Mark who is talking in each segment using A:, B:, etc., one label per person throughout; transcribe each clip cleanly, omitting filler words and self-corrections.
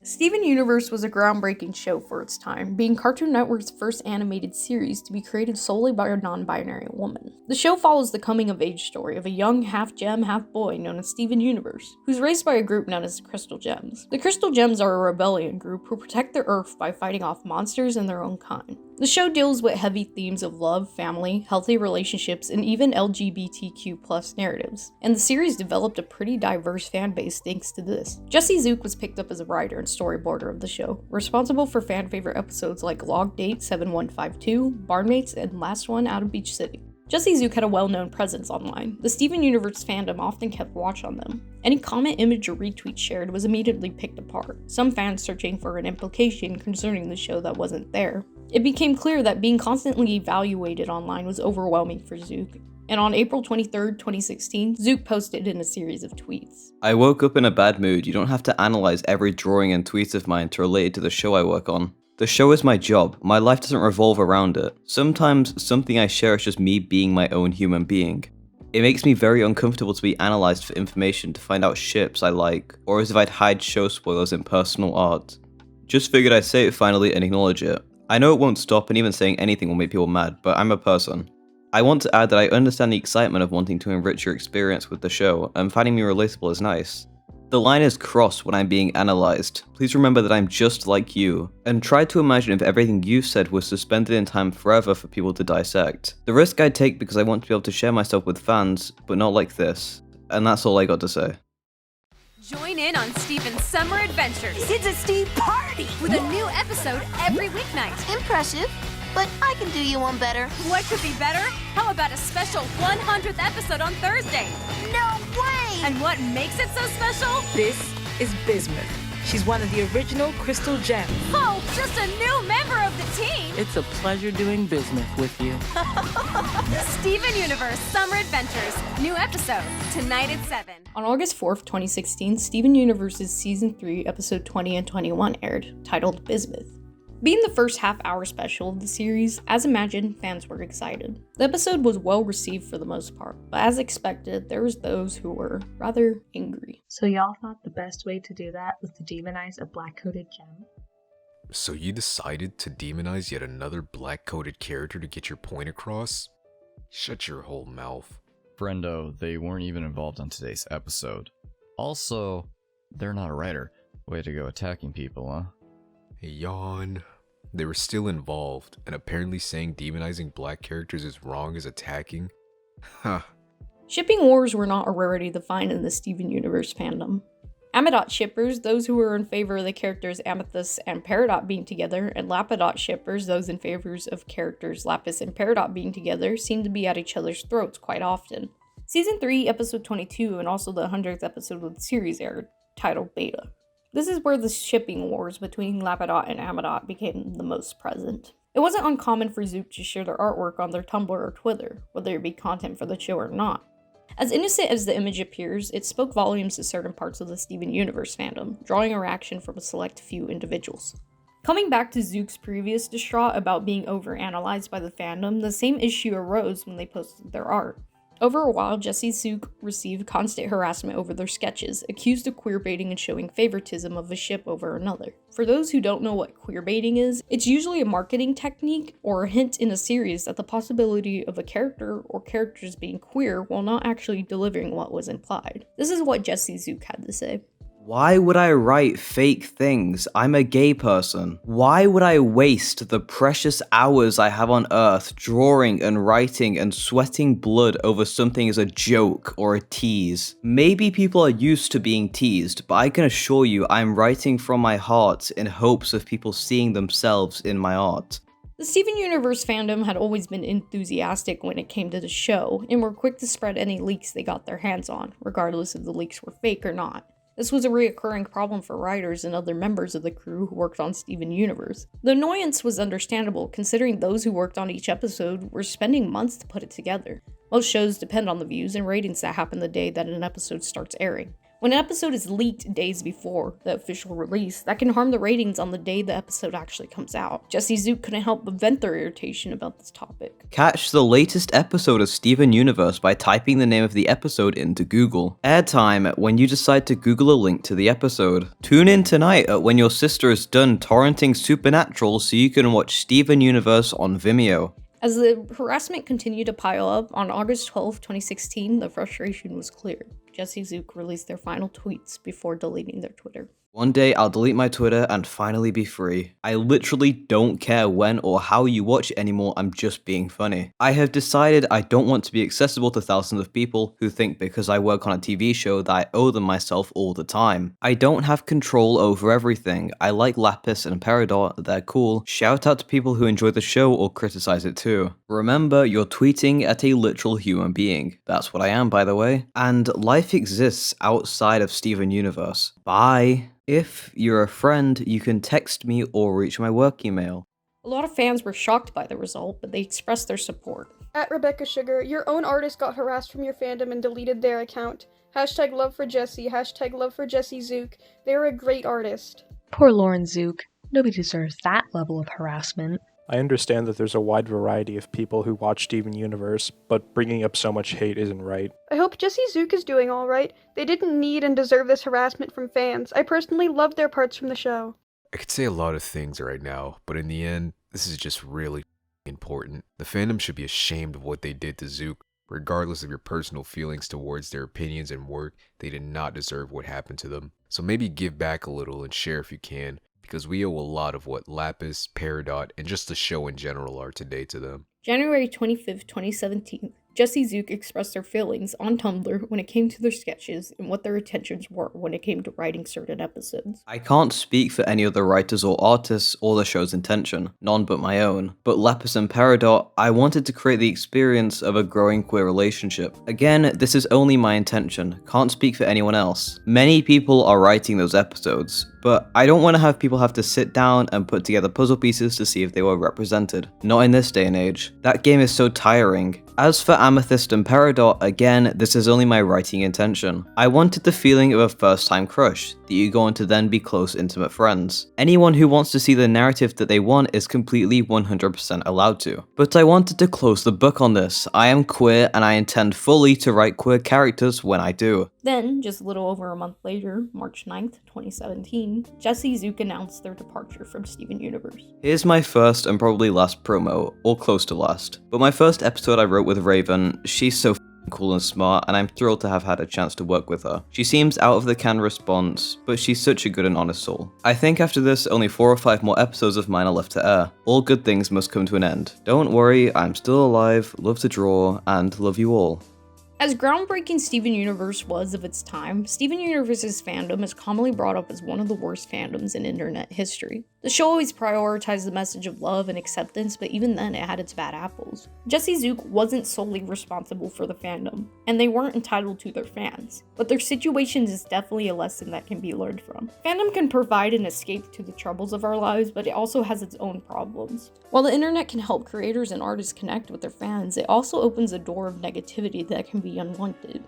A: Steven Universe was a groundbreaking show for its time, being Cartoon Network's first animated series to be created solely by a non-binary woman. The show follows the coming-of-age story of a young half-gem, half-boy known as Steven Universe, who's raised by a group known as the Crystal Gems. The Crystal Gems are a rebellion group who protect the Earth by fighting off monsters and their own kind. The show deals with heavy themes of love, family, healthy relationships, and even LGBTQ+ narratives, and the series developed a pretty diverse fan base thanks to this. Jesse Zuke was picked up as a writer and storyboarder of the show, responsible for fan-favorite episodes like Log Date 7152, Barnmates, and Last One Out of Beach City. Jesse Zuke had a well-known presence online. The Steven Universe fandom often kept watch on them. Any comment, image, or retweet shared was immediately picked apart, some fans searching for an implication concerning the show that wasn't there. It became clear that being constantly evaluated online was overwhelming for Zuke, and on April 23, 2016, Zuke posted in a series of tweets.
B: I woke up in a bad mood. You don't have to analyze every drawing and tweet of mine to relate it to the show I work on. The show is my job. My life doesn't revolve around it. Sometimes something I share is just me being my own human being. It makes me very uncomfortable to be analyzed for information to find out ships I like, or as if I'd hide show spoilers in personal art. Just figured I'd say it finally and acknowledge it. I know it won't stop, and even saying anything will make people mad, but I'm a person. I want to add that I understand the excitement of wanting to enrich your experience with the show, and finding me relatable is nice. The line is crossed when I'm being analyzed. Please remember that I'm just like you, and try to imagine if everything you said was suspended in time forever for people to dissect. The risk I take because I want to be able to share myself with fans, but not like this. And that's all I got to say.
C: Join in on Steven's summer adventures
D: It's a Steve party!
C: with a new episode every weeknight.
D: Impressive, but I can do you one better.
C: What could be better? How about a special 100th episode on Thursday?
D: No way!
C: And what makes it so special?
E: This is Bismuth. She's one of the original Crystal Gems.
C: Oh, just a new member of the team!
F: It's a pleasure doing Bismuth with you.
C: Steven Universe Summer Adventures. New episode, tonight at 7.
A: On August 4, 2016, Steven Universe's Season 3, Episode 20 and 21 aired, titled Bismuth. Being the first half-hour special of the series, as imagined, fans were excited. The episode was well received for the most part, but as expected, there was those who were rather angry.
G: So y'all thought the best way to do that was to demonize a black-coated gem?
H: So you decided to demonize yet another black-coated character to get your point across? Shut your whole mouth.
I: Brendo, they weren't even involved on today's episode. Also, they're not a writer. Way to go attacking people, huh?
H: Yawn. They were still involved, and apparently saying demonizing black characters is wrong as attacking? Huh.
A: Shipping wars were not a rarity to find in the Steven Universe fandom. Amethyst shippers, those who were in favor of the characters Amethyst and Peridot being together, and Lapidot shippers, those in favor of characters Lapis and Peridot being together, seemed to be at each other's throats quite often. Season 3, Episode 22, and also the 100th episode of the series aired, titled Beta. This is where the shipping wars between Lapidot and Amethyst became the most present. It wasn't uncommon for Zuke to share their artwork on their Tumblr or Twitter, whether it be content for the show or not. As innocent as the image appears, it spoke volumes to certain parts of the Steven Universe fandom, drawing a reaction from a select few individuals. Coming back to Zuke's previous distraught about being overanalyzed by the fandom, the same issue arose when they posted their art. Over a while, Jesse Zuke received constant harassment over their sketches, accused of queerbaiting and showing favoritism of a ship over another. For those who don't know what queerbaiting is, it's usually a marketing technique or a hint in a series at the possibility of a character or characters being queer while not actually delivering what was implied. This is what Jesse Zuke had to say.
B: Why would I write fake things? I'm a gay person. Why would I waste the precious hours I have on Earth drawing and writing and sweating blood over something as a joke or a tease? Maybe people are used to being teased, but I can assure you I'm writing from my heart in hopes of people seeing themselves in my art.
A: The Steven Universe fandom had always been enthusiastic when it came to the show, and were quick to spread any leaks they got their hands on, regardless if the leaks were fake or not. This was a reoccurring problem for writers and other members of the crew who worked on Steven Universe. The annoyance was understandable, considering those who worked on each episode were spending months to put it together. Most shows depend on the views and ratings that happen the day that an episode starts airing. When an episode is leaked days before the official release, that can harm the ratings on the day the episode actually comes out. Jesse Zuke couldn't help but vent their irritation about this topic.
B: Catch the latest episode of Steven Universe by typing the name of the episode into Google. Airtime when you decide to Google a link to the episode. Tune in tonight at when your sister is done torrenting Supernatural so you can watch Steven Universe on Vimeo.
A: As the harassment continued to pile up, on August 12, 2016, the frustration was clear. Jesse Zuke released their final tweets before deleting their Twitter.
B: One day I'll delete my Twitter and finally be free. I literally don't care when or how you watch it anymore, I'm just being funny. I have decided I don't want to be accessible to thousands of people who think because I work on a TV show that I owe them myself all the time. I don't have control over everything. I like Lapis and Peridot, they're cool. Shout out to people who enjoy the show or criticize it too. Remember, you're tweeting at a literal human being. That's what I am, by the way. And life exists outside of Steven Universe. Bye. If you're a friend, you can text me or reach my work email.
A: A lot of fans were shocked by the result, but they expressed their support.
J: At Rebecca Sugar, your own artist got harassed from your fandom and deleted their account. Hashtag love for Jesse, hashtag love for Jesse Zuke. They were a great artist.
G: Poor Lauren Zuke. Nobody deserves that level of harassment.
K: I understand that there's a wide variety of people who watch Steven Universe, but bringing up so much hate isn't right.
J: I hope Jesse Zuke is doing alright. They didn't need and deserve this harassment from fans. I personally loved their parts from the show.
H: I could say a lot of things right now, but in the end, this is just really important. The fandom should be ashamed of what they did to Zuke. Regardless of your personal feelings towards their opinions and work, they did not deserve what happened to them. So maybe give back a little and share if you can, because we owe a lot of what Lapis, Peridot, and just the show in general are today to them.
A: January 25th, 2017, Jesse Zuke expressed their feelings on Tumblr when it came to their sketches and what their intentions were when it came to writing certain episodes.
B: I can't speak for any other writers or artists or the show's intention, none but my own. But Lapis and Peridot, I wanted to create the experience of a growing queer relationship. Again, this is only my intention, can't speak for anyone else. Many people are writing those episodes, but I don't want to have people have to sit down and put together puzzle pieces to see if they were represented. Not in this day and age. That game is so tiring. As for Amethyst and Peridot, again, this is only my writing intention. I wanted the feeling of a first-time crush, that you go on to then be close, intimate friends. Anyone who wants to see the narrative that they want is completely 100% allowed to. But I wanted to close the book on this. I am queer and I intend fully to write queer characters when I do.
A: Then, just a little over a month later, March 9th, 2017, Jesse Zuke announced their departure from Steven Universe.
B: Here's my first and probably last promo, or close to last. But my first episode I wrote with Raven, she's so cool and smart, and I'm thrilled to have had a chance to work with her. She seems out of the can response, but she's such a good and honest soul. I think after this, only 4 or 5 more episodes of mine are left to air. All good things must come to an end. Don't worry, I'm still alive, love to draw, and love you all.
A: As groundbreaking Steven Universe was of its time, Steven Universe's fandom is commonly brought up as one of the worst fandoms in internet history. The show always prioritized the message of love and acceptance, but even then it had its bad apples. Jesse Zuke wasn't solely responsible for the fandom, and they weren't entitled to their fans, but their situations is definitely a lesson that can be learned from. Fandom can provide an escape to the troubles of our lives, but it also has its own problems. While the internet can help creators and artists connect with their fans, it also opens a door of negativity that can be unwanted.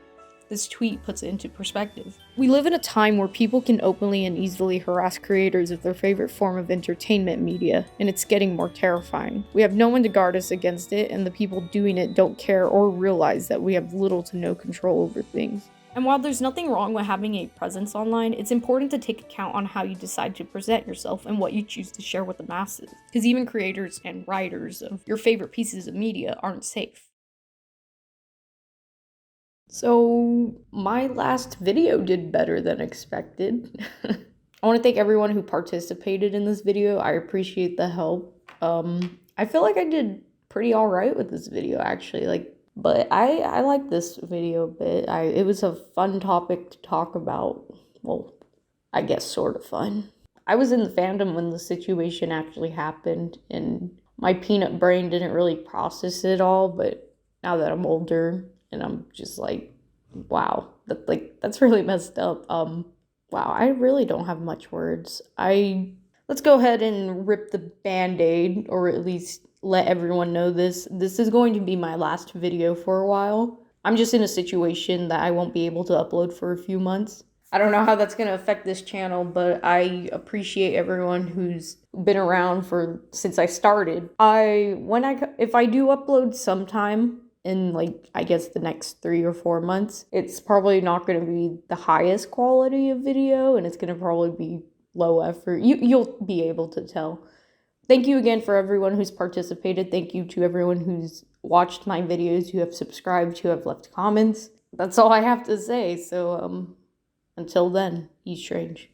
A: This tweet puts it into perspective. We live in a time where people can openly and easily harass creators of their favorite form of entertainment media, and it's getting more terrifying. We have no one to guard us against it, and the people doing it don't care or realize that we have little to no control over things. And while there's nothing wrong with having a presence online, it's important to take account on how you decide to present yourself and what you choose to share with the masses. Because even creators and writers of your favorite pieces of media aren't safe. So, my last video did better than expected. I want to thank everyone who participated in this video. I appreciate the help. I feel like I did pretty alright with this video, actually. But I like this video a bit. It was a fun topic to talk about. Well, I guess sort of fun. I was in the fandom when the situation actually happened, and my peanut brain didn't really process it all, but now that I'm older, and I'm just like, wow, that's really messed up. Wow, I really don't have much words. Let's go ahead and rip the band-aid, or at least let everyone know this. This is going to be my last video for a while. I'm just in a situation that I won't be able to upload for a few months. I don't know how that's going to affect this channel, but I appreciate everyone who's been around since I started. If I do upload sometime in I guess the next 3 or 4 months, it's probably not going to be the highest quality of video, and it's going to probably be low effort. You'll be able to tell. Thank you again for everyone who's participated. Thank you to everyone who's watched my videos, who have subscribed, who have left comments. That's all I have to say. So, until then, be strange.